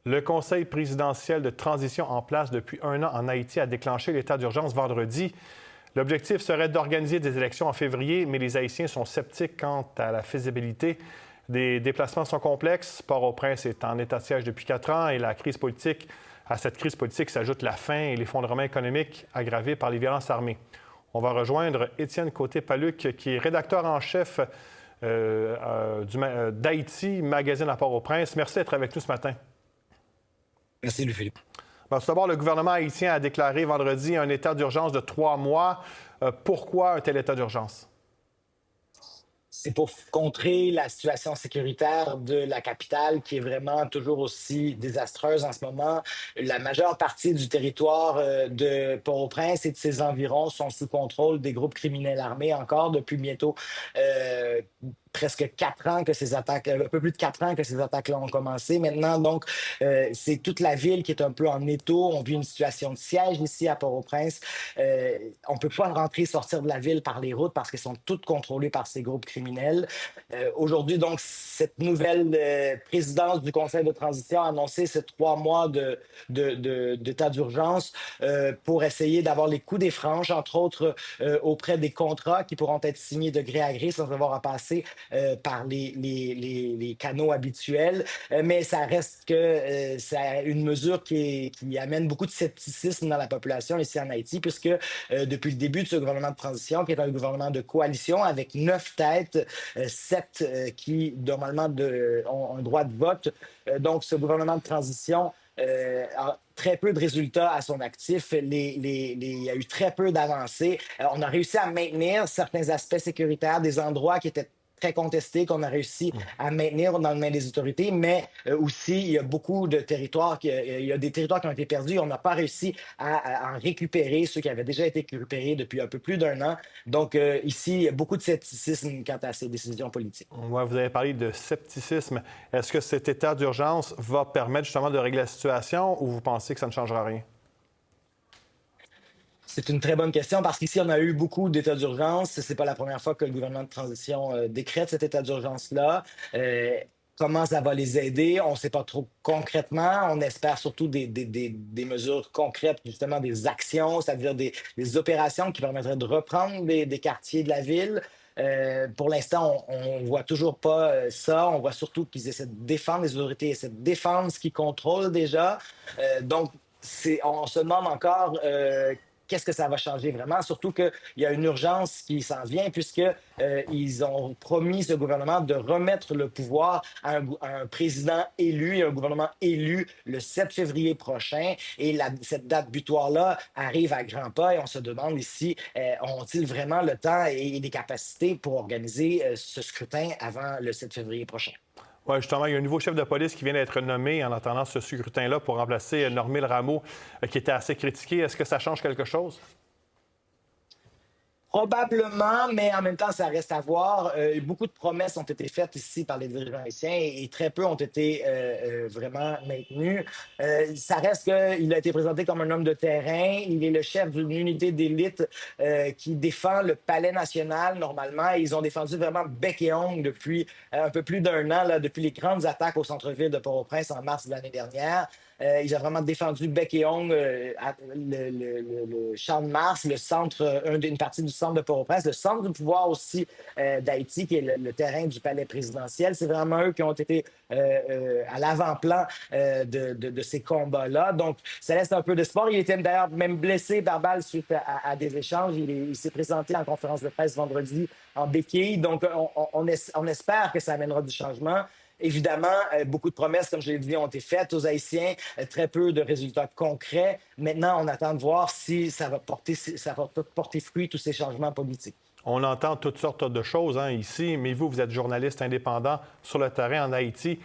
Le Conseil présidentiel de transition en place depuis 1 an en Haïti a déclenché l'état d'urgence vendredi. L'objectif serait d'organiser des élections en février, mais les Haïtiens sont sceptiques quant à la faisabilité. Des déplacements sont complexes. Port-au-Prince est en état de siège depuis 4 ans et à cette crise politique s'ajoute la faim et l'effondrement économique aggravé par les violences armées. On va rejoindre Étienne Côté-Paluc, qui est rédacteur en chef d'Haïti, magazine à Port-au-Prince. Merci d'être avec nous ce matin. Merci, Louis-Philippe. Tout d'abord, le gouvernement haïtien a déclaré vendredi un état d'urgence de 3 mois. Pourquoi un tel état d'urgence? C'est pour contrer la situation sécuritaire de la capitale qui est vraiment toujours aussi désastreuse en ce moment. La majeure partie du territoire de Port-au-Prince et de ses environs sont sous contrôle des groupes criminels armés encore depuis bientôt presque 4 ans que ces attaques, un peu plus de 4 ans que ces attaques-là ont commencé. Maintenant, donc, c'est toute la ville qui est un peu en étau. On vit une situation de siège ici à Port-au-Prince. On ne peut pas rentrer et sortir de la ville par les routes parce qu'elles sont toutes contrôlées par ces groupes criminels. Aujourd'hui, donc, cette nouvelle présidence du Conseil de transition a annoncé ces 3 mois d'état d'urgence pour essayer d'avoir les coups des franges, entre autres auprès des contrats qui pourront être signés de gré à gré sans avoir à passer par les canaux habituels. Mais ça reste que c'est une mesure qui amène beaucoup de scepticisme dans la population ici en Haïti, puisque depuis le début de ce gouvernement de transition, qui est un gouvernement de coalition avec 9 têtes, 7 qui, normalement, ont un droit de vote. Donc, ce gouvernement de transition a très peu de résultats à son actif. Il y a eu très peu d'avancées. On a réussi à maintenir certains aspects sécuritaires, des endroits qui étaient très contestés, qu'on a réussi à maintenir dans les mains des autorités, mais aussi, il y a beaucoup de territoires, il y a des territoires qui ont été perdus. On n'a pas réussi à en récupérer, ceux qui avaient déjà été récupérés depuis un peu plus d'1 an. Donc, ici, il y a beaucoup de scepticisme quant à ces décisions politiques. Ouais, vous avez parlé de scepticisme. Est-ce que cet état d'urgence va permettre justement de régler la situation ou vous pensez que ça ne changera rien? C'est une très bonne question parce qu'ici, on a eu beaucoup d'états d'urgence. Ce n'est pas la première fois que le gouvernement de transition décrète cet état d'urgence-là. Comment ça va les aider? On ne sait pas trop concrètement. On espère surtout des mesures concrètes, justement des actions, c'est-à-dire des opérations qui permettraient de reprendre des quartiers de la ville. Pour l'instant, on ne voit toujours pas ça. On voit surtout qu'ils essaient de défendre, les autorités essaient de défendre ce qu'ils contrôlent déjà. Donc, on se demande encore qu'est-ce que ça va changer vraiment, surtout qu'il y a une urgence qui s'en vient puisqu'ils ont promis, ce gouvernement, de remettre le pouvoir à un président élu et un gouvernement élu le 7 février prochain. Et cette date butoir-là arrive à grands pas et on se demande ici, ont-ils vraiment le temps et les capacités pour organiser ce scrutin avant le 7 février prochain? Oui, justement, il y a un nouveau chef de police qui vient d'être nommé en attendant ce scrutin-là pour remplacer Normil Rameau, qui était assez critiqué. Est-ce que ça change quelque chose? Probablement, mais en même temps, ça reste à voir. Beaucoup de promesses ont été faites ici par les dirigeants haïtiens et très peu ont été vraiment maintenues. Ça reste qu'il a été présenté comme un homme de terrain. Il est le chef d'une unité d'élite qui défend le palais national normalement. Et ils ont défendu vraiment bec et ongle depuis un peu plus d'1 an, là, depuis les grandes attaques au centre-ville de Port-au-Prince en mars de l'année dernière. Ils ont vraiment défendu bec et ongle le Champ de Mars, le centre, une partie du centre de Port-au-Prince, le centre du pouvoir aussi d'Haïti, qui est le terrain du palais présidentiel. C'est vraiment eux qui ont été à l'avant-plan de ces combats-là. Donc, ça laisse un peu d'espoir. Il était d'ailleurs même blessé par balle suite à des échanges. Il s'est présenté en conférence de presse vendredi en béquille. Donc, on espère que ça amènera du changement. Évidemment, beaucoup de promesses, comme je l'ai dit, ont été faites aux Haïtiens, très peu de résultats concrets. Maintenant, on attend de voir si ça va porter fruit, tous ces changements politiques. On entend toutes sortes de choses ici, mais vous êtes journaliste indépendant sur le terrain en Haïti.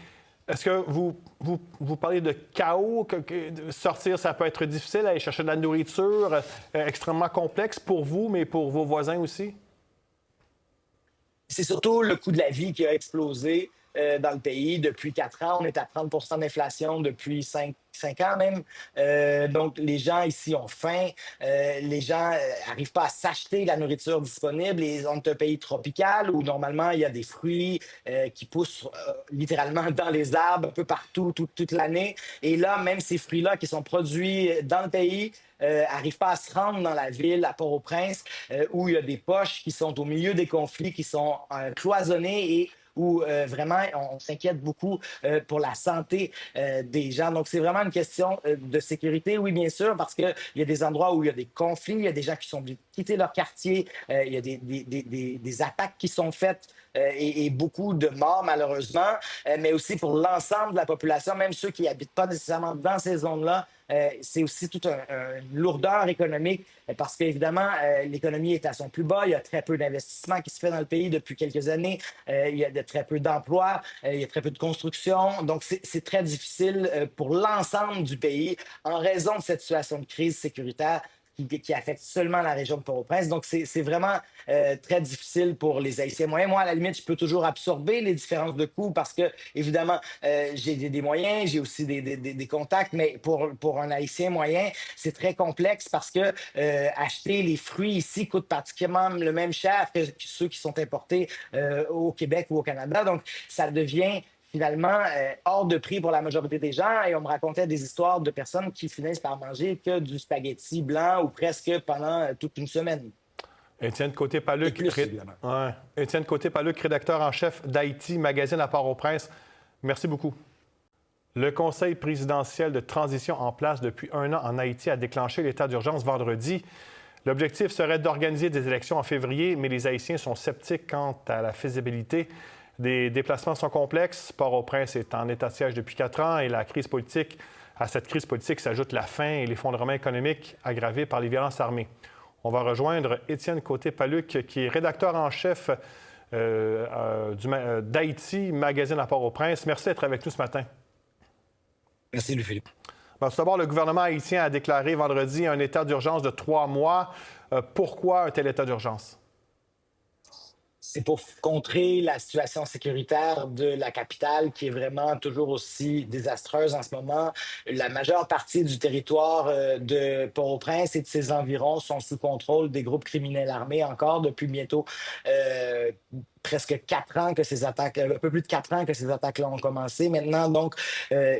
Est-ce que vous parlez de chaos, que sortir, ça peut être difficile, aller chercher de la nourriture, extrêmement complexe pour vous, mais pour vos voisins aussi? C'est surtout le coût de la vie qui a explosé. dans le pays. Depuis 4 ans, on est à 30 d'inflation depuis 5 ans même. Donc, les gens ici ont faim. Les gens n'arrivent pas à s'acheter la nourriture disponible. Et on est un pays tropical où normalement il y a des fruits qui poussent littéralement dans les arbres un peu partout, toute l'année. Et là, même ces fruits-là qui sont produits dans le pays n'arrivent pas à se rendre dans la ville, à Port-au-Prince, où il y a des poches qui sont au milieu des conflits, qui sont cloisonnés et où vraiment on s'inquiète beaucoup pour la santé des gens. Donc, c'est vraiment une question de sécurité, oui, bien sûr, parce qu'il y a des endroits où il y a des conflits, il y a des gens qui sont obligés de quitter leur quartier, il y a des attaques qui sont faites et beaucoup de morts, malheureusement, mais aussi pour l'ensemble de la population, même ceux qui n'habitent pas nécessairement dans ces zones-là. C'est aussi toute une lourdeur économique parce qu'évidemment, l'économie est à son plus bas. Il y a très peu d'investissement qui se fait dans le pays depuis quelques années. Il y a très peu d'emplois. Il y a très peu de construction. Donc, c'est très difficile pour l'ensemble du pays en raison de cette situation de crise sécuritaire qui affecte seulement la région de Port-au-Prince. Donc, c'est vraiment très difficile pour les Haïtiens moyens. Moi, à la limite, je peux toujours absorber les différences de coûts parce que, évidemment, j'ai des moyens, j'ai aussi des contacts, mais pour un Haïtien moyen, c'est très complexe parce que acheter les fruits ici coûte pratiquement le même cher que ceux qui sont importés au Québec ou au Canada. Donc, ça devient finalement hors de prix pour la majorité des gens. Et on me racontait des histoires de personnes qui finissent par manger que du spaghetti blanc ou presque pendant toute une semaine. Étienne Et Côté-Paluc, plus, évidemment. ouais. Étienne Côté-Paluc, rédacteur en chef d'Haïti Magazine à Port-au-Prince. Merci beaucoup. Le Conseil présidentiel de transition en place depuis 1 an en Haïti a déclenché l'état d'urgence vendredi. L'objectif serait d'organiser des élections en février, mais les Haïtiens sont sceptiques quant à la faisabilité. Des déplacements sont complexes. Port-au-Prince est en état de siège depuis 4 ans et à cette crise politique s'ajoute la faim et l'effondrement économique aggravé par les violences armées. On va rejoindre Étienne Côté-Paluc, qui est rédacteur en chef d'Haïti Magazine à Port-au-Prince. Merci d'être avec nous ce matin. Merci, Louis-Philippe. Tout d'abord, le gouvernement haïtien a déclaré vendredi un état d'urgence de 3 mois. Pourquoi un tel état d'urgence? C'est pour contrer la situation sécuritaire de la capitale qui est vraiment toujours aussi désastreuse en ce moment. La majeure partie du territoire de Port-au-Prince et de ses environs sont sous contrôle des groupes criminels armés encore depuis bientôt presque 4 ans que ces attaques, un peu plus de 4 ans que ces attaques-là ont commencé. Maintenant, donc,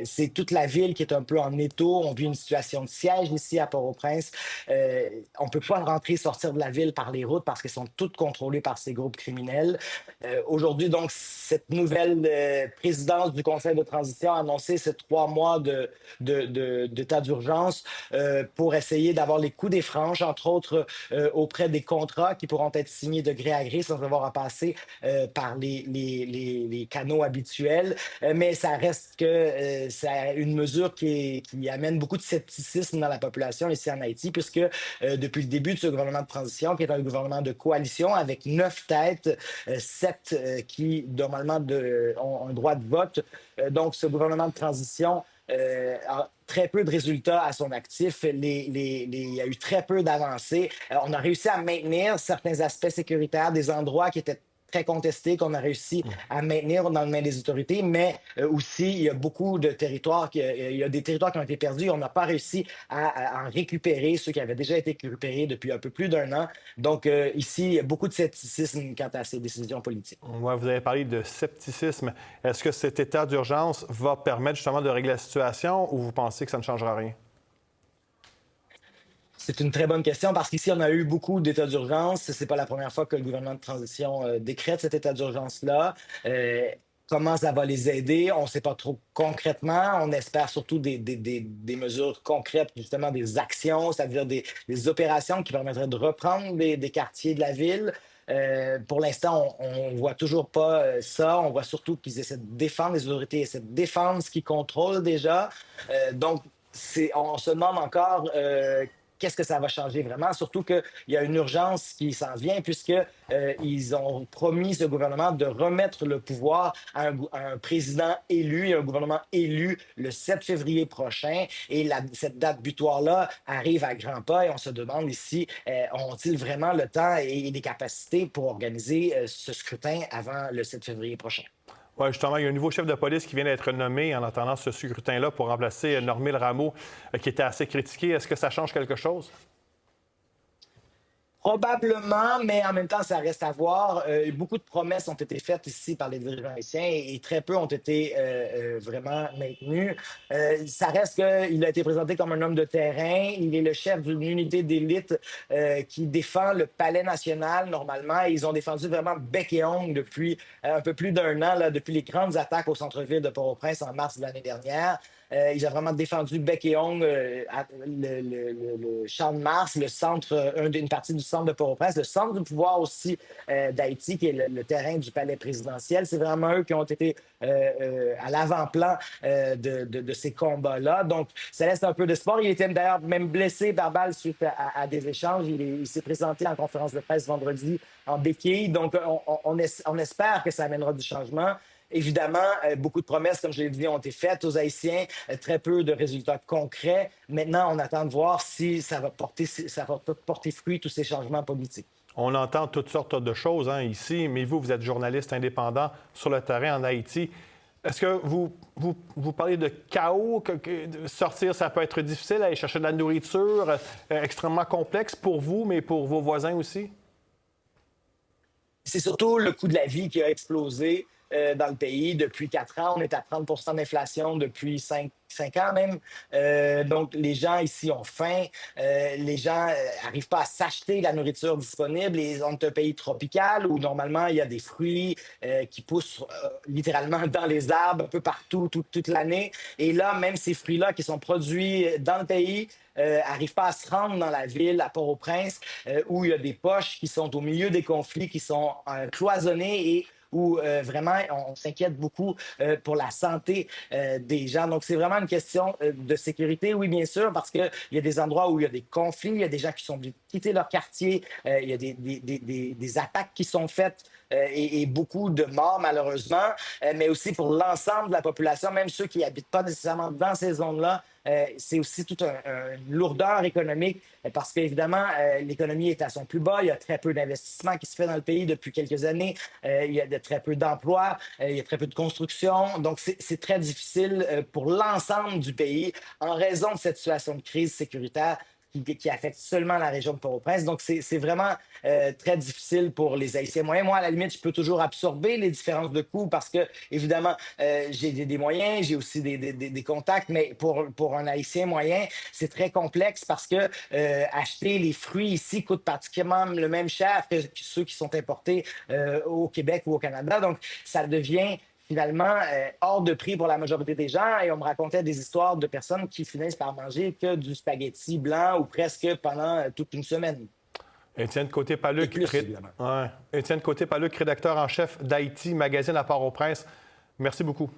c'est toute la ville qui est un peu en étau. On vit une situation de siège ici à Port-au-Prince. On ne peut pas rentrer et sortir de la ville par les routes parce qu'elles sont toutes contrôlées par ces groupes criminels. Aujourd'hui, donc, cette nouvelle présidence du Conseil de transition a annoncé ces 3 mois d'état d'urgence pour essayer d'avoir les coups des franges, entre autres, auprès des contrats qui pourront être signés de gré à gré sans avoir à passer par les canaux habituels. Mais ça reste que c'est une mesure qui amène beaucoup de scepticisme dans la population ici en Haïti, puisque depuis le début de ce gouvernement de transition, qui est un gouvernement de coalition avec 9 têtes, 7 qui, normalement, ont un droit de vote. Donc, ce gouvernement de transition a très peu de résultats à son actif. Il y a eu très peu d'avancées. On a réussi à maintenir certains aspects sécuritaires, des endroits qui étaient très contestés, qu'on a réussi à maintenir dans les mains des autorités, mais aussi, il y a beaucoup de territoires, il y a des territoires qui ont été perdus. On n'a pas réussi à en récupérer, ceux qui avaient déjà été récupérés depuis un peu plus d'1 an. Donc, ici, il y a beaucoup de scepticisme quant à ces décisions politiques. Ouais, vous avez parlé de scepticisme. Est-ce que cet état d'urgence va permettre justement de régler la situation ou vous pensez que ça ne changera rien? C'est une très bonne question parce qu'ici, on a eu beaucoup d'états d'urgence. Ce n'est pas la première fois que le gouvernement de transition décrète cet état d'urgence-là. Comment ça va les aider? On ne sait pas trop concrètement. On espère surtout des mesures concrètes, justement des actions, c'est-à-dire des opérations qui permettraient de reprendre des quartiers de la ville. Pour l'instant, on ne voit toujours pas ça. On voit surtout qu'ils essaient de défendre, les autorités essaient de défendre ce qu'ils contrôlent déjà. Donc, on se demande encore qu'est-ce que ça va changer vraiment, surtout qu'il y a une urgence qui s'en vient puisqu'ils ont promis, ce gouvernement, de remettre le pouvoir à un président élu et un gouvernement élu le 7 février prochain. Et cette date butoir-là arrive à grands pas et on se demande ici, ont-ils vraiment le temps et les capacités pour organiser ce scrutin avant le 7 février prochain? Oui, justement, il y a un nouveau chef de police qui vient d'être nommé en attendant ce scrutin-là pour remplacer Normil Rameau, qui était assez critiqué. Est-ce que ça change quelque chose? Probablement, mais en même temps, ça reste à voir. Beaucoup de promesses ont été faites ici par les dirigeants haïtiens et très peu ont été vraiment maintenues. Ça reste qu'il a été présenté comme un homme de terrain. Il est le chef d'une unité d'élite qui défend le palais national normalement. Et ils ont défendu vraiment bec et ongle depuis un peu plus d'un an, là, depuis les grandes attaques au centre-ville de Port-au-Prince en mars de l'année dernière. Il a vraiment défendu bec et ongle le Champ de Mars, le centre, une partie du centre de Port-au-Prince, le centre du pouvoir aussi d'Haïti, qui est le terrain du palais présidentiel. C'est vraiment eux qui ont été à l'avant-plan de ces combats-là. Donc, ça laisse un peu d'espoir. Il était d'ailleurs même blessé par balle suite à des échanges. Il s'est présenté en conférence de presse vendredi en béquille. Donc, on espère que ça amènera du changement. Évidemment, beaucoup de promesses, comme je l'ai dit, ont été faites aux Haïtiens, très peu de résultats concrets. Maintenant, on attend de voir si ça va porter fruit, tous ces changements politiques. On entend toutes sortes de choses ici, mais vous êtes journaliste indépendant sur le terrain en Haïti. Est-ce que vous parlez de chaos? Sortir, ça peut être difficile, aller chercher de la nourriture, extrêmement complexe pour vous, mais pour vos voisins aussi? C'est surtout le coût de la vie qui a explosé dans le pays depuis 4 ans. On est à 30 d'inflation depuis 5 ans même. Donc, les gens ici ont faim. Les gens n'arrivent pas à s'acheter la nourriture disponible. Et on est un pays tropical où, normalement, il y a des fruits qui poussent littéralement dans les arbres un peu partout, toute l'année. Et là, même ces fruits-là qui sont produits dans le pays n'arrivent pas à se rendre dans la ville, à Port-au-Prince, où il y a des poches qui sont au milieu des conflits, qui sont cloisonnées et où vraiment on s'inquiète beaucoup pour la santé des gens. Donc, c'est vraiment une question de sécurité, oui, bien sûr, parce qu'il y a des endroits où il y a des conflits, il y a des gens qui sont obligés de quitter leur quartier, il y a des attaques qui sont faites et beaucoup de morts, malheureusement, mais aussi pour l'ensemble de la population, même ceux qui n'habitent pas nécessairement dans ces zones-là. C'est aussi toute une lourdeur économique parce qu'évidemment, l'économie est à son plus bas. Il y a très peu d'investissement qui se fait dans le pays depuis quelques années. Il y a très peu d'emplois. Il y a très peu de construction. Donc, c'est très difficile pour l'ensemble du pays en raison de cette situation de crise sécuritaire qui affecte seulement la région de Port-au-Prince. Donc, c'est vraiment très difficile pour les Haïtiens moyens. Moi, à la limite, je peux toujours absorber les différences de coûts parce que, évidemment, j'ai des moyens, j'ai aussi des contacts, mais pour un Haïtien moyen, c'est très complexe parce que acheter les fruits ici coûte pratiquement le même cher que ceux qui sont importés au Québec ou au Canada. Donc, ça devient finalement hors de prix pour la majorité des gens. Et on me racontait des histoires de personnes qui finissent par manger que du spaghetti blanc ou presque pendant toute une semaine. Étienne Côté-Paluc, Étienne Côté-Paluc, rédacteur en chef d'Haïti Magazine à Port-au-Prince. Merci beaucoup.